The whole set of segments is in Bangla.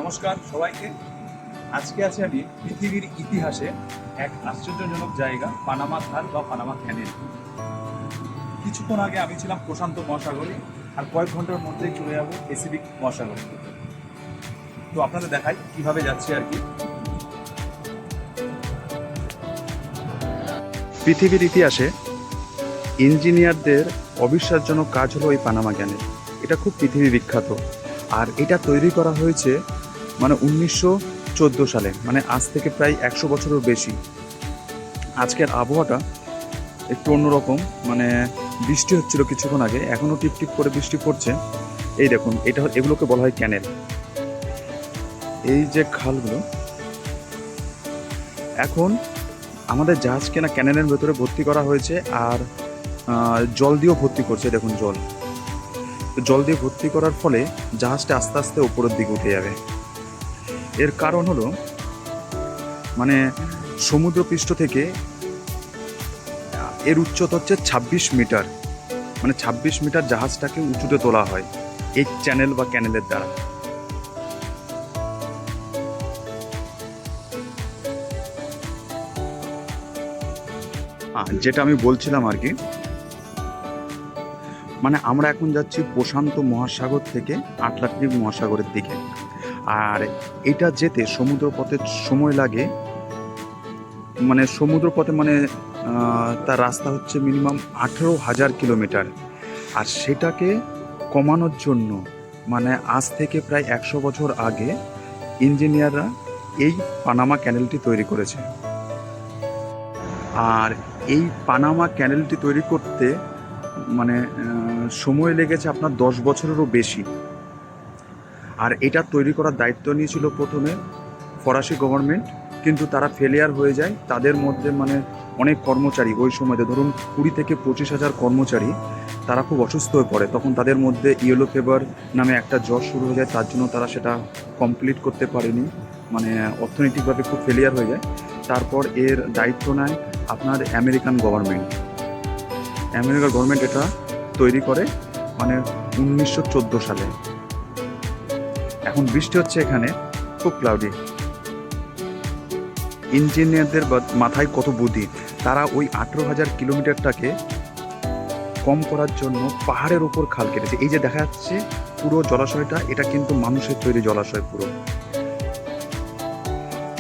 নমস্কার সবাইকে। আজকে আছে আমি পৃথিবীর ইতিহাসে এক আশ্চর্যজনক জায়গা পানামা খাল বা পানামা ক্যানেল। কিছুক্ষণ আগে আমি ছিলাম প্রশান্ত মহাসাগরে, আর কয়েক ঘন্টার মধ্যেই চলে যাবো প্যাসিফিক মহাসাগরে। তো আপনাদের দেখাই কিভাবে যাচ্ছি আর কি। পৃথিবীর ইতিহাসে ইঞ্জিনিয়ারদের অবিশ্বাসজনক কাজ হলো এই পানামা ক্যানেল। এটা খুব পৃথিবী বিখ্যাত, আর এটা তৈরি করা হয়েছে 1914 সালে, আজ থেকে প্রায় 100 বছরের বেশি। আজকের আবহাওয়াটা একটু অন্যরকম, বৃষ্টি হচ্ছিল কিছুক্ষণ আগে, এখনও টিপটিপ করে বৃষ্টি পড়ছে। এই দেখুন, এগুলোকে বলা হয় ক্যানেল। এই যে খালগুলো, এখন আমাদের জাহাজকে না ক্যানেলের ভেতরে ভর্তি করা হয়েছে, আর জল দিয়েও ভর্তি করছে। দেখুন জল দিয়ে ভর্তি করার ফলে জাহাজটা আস্তে আস্তে উপরের দিকে উঠে যাবে। এর কারণ হলো সমুদ্রপৃষ্ঠ থেকে এর উচ্চতা হচ্ছে 26 মিটার। 26 মিটার জাহাজটাকে উঁচুতে তোলা হয় এই চ্যানেল বা ক্যানেলের দ্বারা। যেটা আমি বলছিলাম আর কি, আমরা এখন যাচ্ছি প্রশান্ত মহাসাগর থেকে আটলান্টিক মহাসাগরের দিকে। আর এটা যেতে সমুদ্রপথে সময় লাগে, সমুদ্রপথে তার রাস্তা হচ্ছে মিনিমাম 18,000 কিলোমিটার। আর সেটাকে কমানোর জন্য আজ থেকে প্রায় 100 বছর আগে ইঞ্জিনিয়াররা এই পানামা ক্যানেলটি তৈরি করেছে। আর এই পানামা ক্যানেলটি তৈরি করতে সময় লেগেছে আপনার 10 বছরেরও বেশি। আর এটা তৈরি করার দায়িত্ব নিয়েছিল প্রথমে ফরাসি গভর্নমেন্ট, কিন্তু তারা ফেলিয়ার হয়ে যায়। তাদের মধ্যে অনেক কর্মচারী, ওই সময়তে ধরুন 20 থেকে 25,000 কর্মচারী, তারা খুব অসুস্থ হয়ে পড়ে। তখন তাদের মধ্যে ইয়েলো ফিভার নামে একটা জ্বর শুরু হয়ে যায়, তার জন্য তারা সেটা কমপ্লিট করতে পারেনি, অর্থনৈতিকভাবে খুব ফেলিয়ার হয়ে যায়। তারপর এর দায়িত্ব নেয় আপনার আমেরিকান গভর্নমেন্ট। এটা তৈরি করে 1914 সালে। এখন বৃষ্টি হচ্ছে এখানে, খুব ক্লাউডি। ইঞ্জিনিয়ারদের মাথায় কত বুদ্ধি! তারা ওই 18,000 কিলোমিটারটাকে কম করার জন্য পাহাড়ের উপর খাল কেটেছে। এই যে দেখা যাচ্ছে পুরো জলাশয়টা, এটা কিন্তু মানুষের তৈরি জলাশয় পুরো।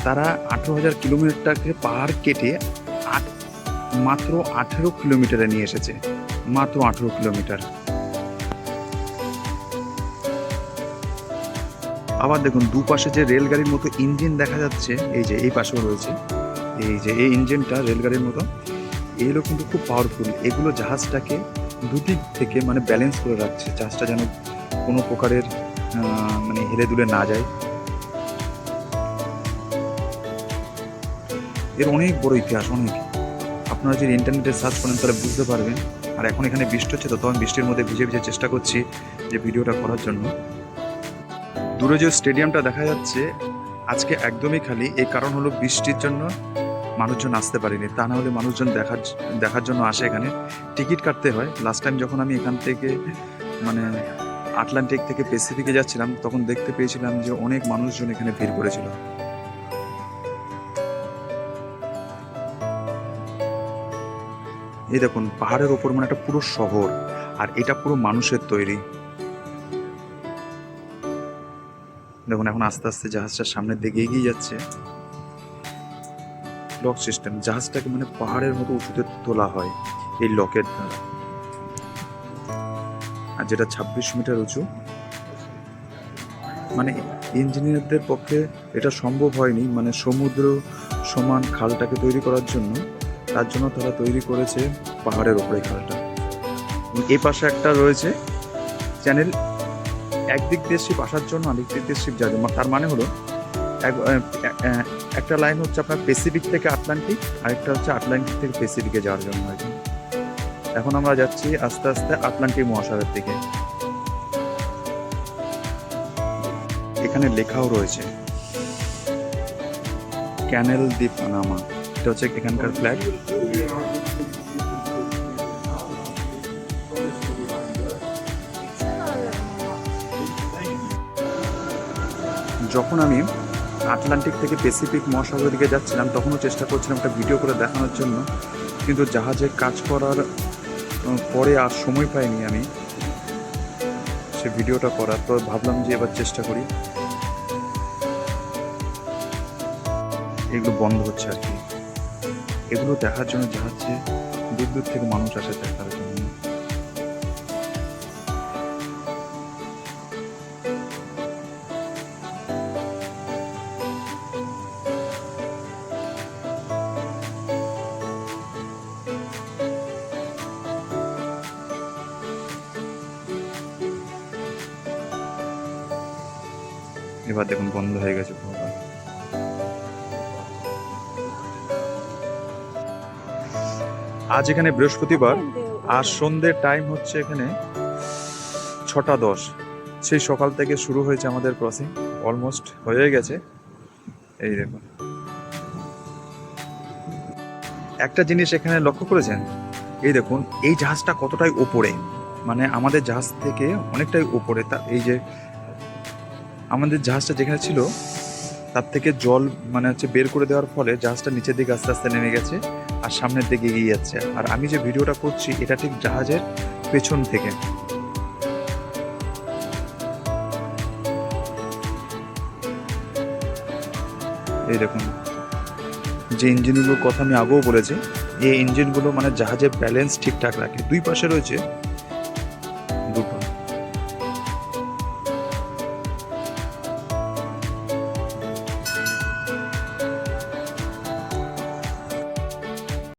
তারা 18,000 কিলোমিটারটাকে পাহাড় কেটে মাত্র 18 কিলোমিটারে নিয়ে এসেছে, মাত্র 18 কিলোমিটার। আবার দেখুন দুপাশে যে রেলগাড়ির মতো ইঞ্জিন দেখা যাচ্ছে, এই যে এই পাশেও রয়েছে, এই ইঞ্জিনটা রেলগাড়ির মতো। এগুলো কিন্তু খুব পাওয়ারফুল। এগুলো জাহাজটাকে দুদিক থেকে ব্যালেন্স করে রাখছে, জাহাজটা যেন কোনো প্রকারের হেলে দুলে না যায়। এর অনেক বড় ইতিহাস, অনেক। আপনারা যদি ইন্টারনেটে সার্চ করেন তাহলে বুঝতে পারবেন। আর এখন এখানে বৃষ্টি হচ্ছে, তো আমি বৃষ্টির মধ্যে ভিজে ভিজে চেষ্টা করছি যে ভিডিওটা করার জন্য। দূরে যে স্টেডিয়ামটা দেখা যাচ্ছে আজকে একদমই খালি। এই কারণ হলো বৃষ্টির জন্য মানুষজন আসতে পারেনি, তা না হলে মানুষজন দেখার জন্য আসে। এখানে টিকিট কাটতে হয়। লাস্ট টাইম যখন আমি এখান থেকে আটলান্টিক থেকে প্যাসিফিকে যাচ্ছিলাম, তখন দেখতে পেয়েছিলাম যে অনেক মানুষজন এখানে ভিড় করেছিল। এই দেখুন পাহাড়ের ওপর একটা পুরো শহর, আর এটা পুরো মানুষের তৈরি। দেখুন এখন আস্তে আস্তে জাহাজটার সামনের দিকে এগিয়ে যাচ্ছে। লক সিস্টেম, জাহাজটাকে পাহাড়ের মতো উঁচুতে তোলা হয় এই লকের দ্বারা। আর যেটা 26 মিটার উঁচু, ইঞ্জিনিয়ারদের পক্ষে এটা সম্ভব হয়নি, সমুদ্র সমান খালটাকে তৈরি করার জন্য। তার জন্য তারা তৈরি করেছে পাহাড়ের ওপরে খালটা। এই পাশে একটা রয়েছে চ্যানেল, একদিক দিয়ে শিপ আসার জন্য আরেক দিক দিয়ে শিপ যাবে। তার হলো একটা লাইন হচ্ছে আপনার প্যাসিফিক থেকে আটলান্টিক, আরেকটা হচ্ছে আটলান্টিক থেকে প্যাসিফিকে যাওয়ার জন্য। এখন আমরা যাচ্ছি আস্তে আস্তে আটলান্টিক মহাসাগরের দিকে। এখানে লেখাও রয়েছে ক্যানেল দি পানামা, এটা হচ্ছে এখানকার ফ্ল্যাগ। যখন আমি আটলান্টিক থেকে প্যাসিফিক মহাসাগরের দিকে যাচ্ছিলাম তখনও চেষ্টা করছিলাম একটা ভিডিও করে দেখানোর জন্য, কিন্তু জাহাজে কাজ করার পরে আর সময় পাইনি আমি সে ভিডিওটা করার। তো ভাবলাম যে এবার চেষ্টা করি। এগুলো বন্ধ হচ্ছে আর কি, এগুলো দেখার জন্য জাহাজে দূর দূর থেকে মানুষ আসে দেখার জন্য। এবার দেখুন বন্ধ হয়ে গেছে পুরোটা। আজ এখানে বৃহস্পতিবার, আর সন্ধ্যের টাইম হচ্ছে এখানে 6টা 10। সেই সকাল থেকে শুরু হয়েছে আমাদের ক্রসিং, অলমোস্ট হয়ে গেছে। এই দেখুন, একটা জিনিস এখানে লক্ষ্য করেছেন, এই দেখুন এই জাহাজটা কতটাই ওপরে, মানে আমাদের জাহাজ থেকে অনেকটাই ওপরে। তা এই যে আমাদের জাহাজটা যেখানে ছিল তার থেকে জল মানে হচ্ছে বের করে দেওয়ার ফলে জাহাজটা নিচের দিকে আস্তে আস্তে নেমে গেছে আর সামনের দিকে এগিয়ে যাচ্ছে। আর আমি যে ভিডিওটা করছি এটা ঠিক জাহাজের পেছন থেকে। এই দেখুন, যে ইঞ্জিনগুলোর কথা আমি আগেও বলেছি, এই ইঞ্জিনগুলো মানে জাহাজের ব্যালেন্স ঠিকঠাক রাখে। দুই পাশে রয়েছে